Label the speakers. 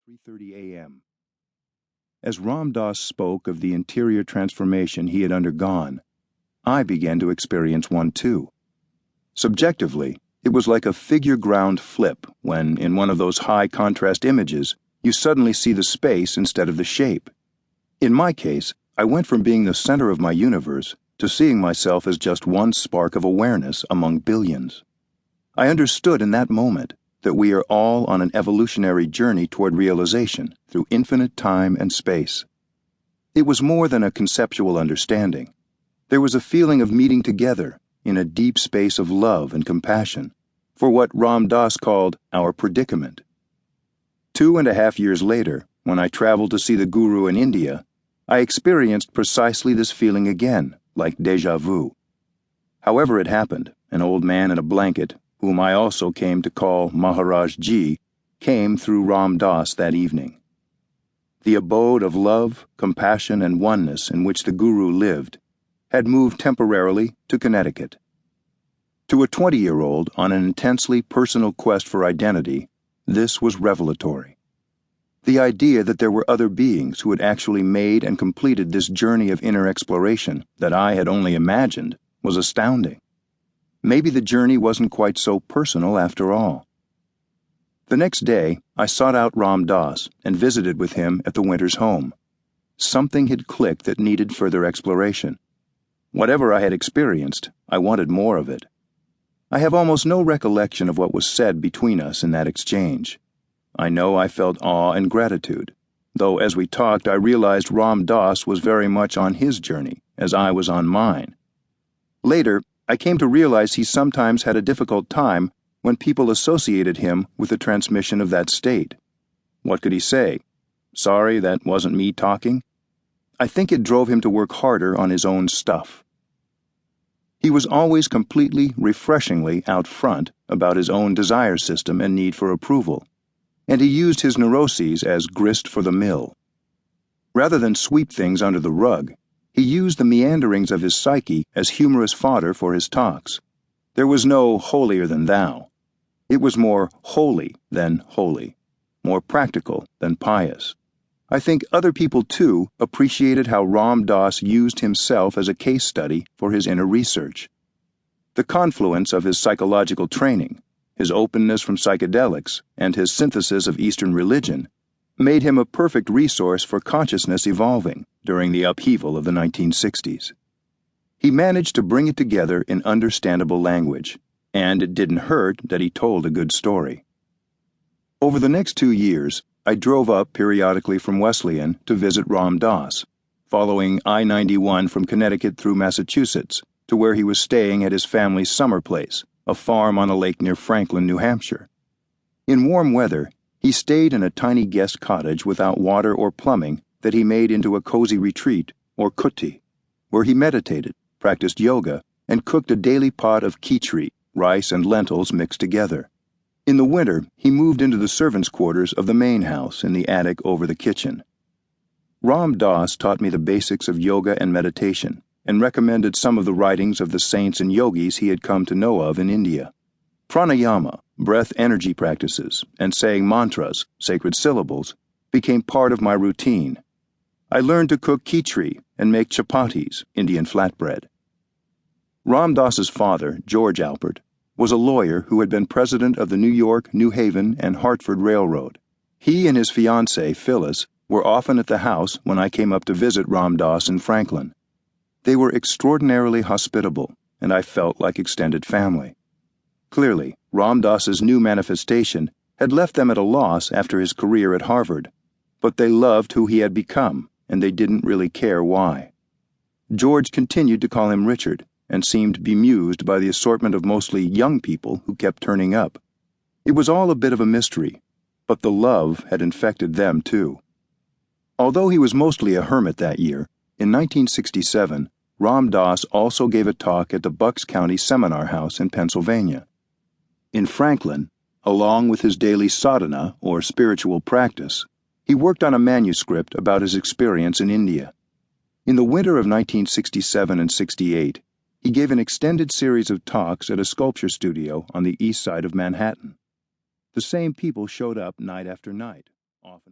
Speaker 1: 3:30 a.m. As Ram Dass spoke of the interior transformation he had undergone, I began to experience one too. Subjectively, it was like a figure-ground flip when, in one of those high-contrast images, you suddenly see the space instead of the shape. In my case, I went from being the center of my universe to seeing myself as just one spark of awareness among billions. I understood in that moment that we are all on an evolutionary journey toward realization through infinite time and space. It was more than a conceptual understanding. There was a feeling of meeting together in a deep space of love and compassion for what Ram Dass called our predicament. 2.5 years later, when I traveled to see the Guru in India, I experienced precisely this feeling again, like déjà vu. However it happened, an old man in a blanket, whom I also came to call Maharaj Ji, came through Ram Dass that evening. The abode of love, compassion, and oneness in which the Guru lived had moved temporarily to Connecticut. To a 20-year-old on an intensely personal quest for identity, this was revelatory. The idea that there were other beings who had actually made and completed this journey of inner exploration that I had only imagined was astounding. Maybe the journey wasn't quite so personal after all. The next day, I sought out Ram Dass and visited with him at the Winters' home. Something had clicked that needed further exploration. Whatever I had experienced, I wanted more of it. I have almost no recollection of what was said between us in that exchange. I know I felt awe and gratitude, though as we talked I realized Ram Dass was very much on his journey, as I was on mine. Later, I came to realize he sometimes had a difficult time when people associated him with the transmission of that state. What could he say? Sorry, that wasn't me talking? I think it drove him to work harder on his own stuff. He was always completely, refreshingly out front about his own desire system and need for approval, and he used his neuroses as grist for the mill. Rather than sweep things under the rug, he used the meanderings of his psyche as humorous fodder for his talks. There was no holier than thou. It was more holy than holy, more practical than pious. I think other people, too, appreciated how Ram Dass used himself as a case study for his inner research. The confluence of his psychological training, his openness from psychedelics, and his synthesis of Eastern religion made him a perfect resource for consciousness evolving during the upheaval of the 1960s. He managed to bring it together in understandable language, and it didn't hurt that he told a good story. Over the next 2 years, I drove up periodically from Wesleyan to visit Ram Dass, following I-91 from Connecticut through Massachusetts to where he was staying at his family's summer place, a farm on a lake near Franklin, New Hampshire. In warm weather, he stayed in a tiny guest cottage without water or plumbing that he made into a cozy retreat, or kuti, where he meditated, practiced yoga, and cooked a daily pot of khichdi, rice and lentils mixed together. In the winter, he moved into the servants' quarters of the main house in the attic over the kitchen. Ram Dass taught me the basics of yoga and meditation, and recommended some of the writings of the saints and yogis he had come to know of in India. Pranayama, breath energy practices, and saying mantras, sacred syllables, became part of my routine. I learned to cook khichdi and make chapatis, Indian flatbread. Ram Dass's father, George Alpert, was a lawyer who had been president of the New York, New Haven, and Hartford Railroad. He and his fiancée, Phyllis, were often at the house when I came up to visit Ram Dass in Franklin. They were extraordinarily hospitable, and I felt like extended family. Clearly, Ram Dass's new manifestation had left them at a loss after his career at Harvard, but they loved who he had become, and they didn't really care why. George continued to call him Richard, and seemed bemused by the assortment of mostly young people who kept turning up. It was all a bit of a mystery, but the love had infected them too. Although he was mostly a hermit that year, in 1967, Ram Dass also gave a talk at the Bucks County Seminar House in Pennsylvania. In Franklin, along with his daily sadhana, or spiritual practice, he worked on a manuscript about his experience in India. In the winter of 1967 and 68, he gave an extended series of talks at a sculpture studio on the east side of Manhattan. The same people showed up night after night, often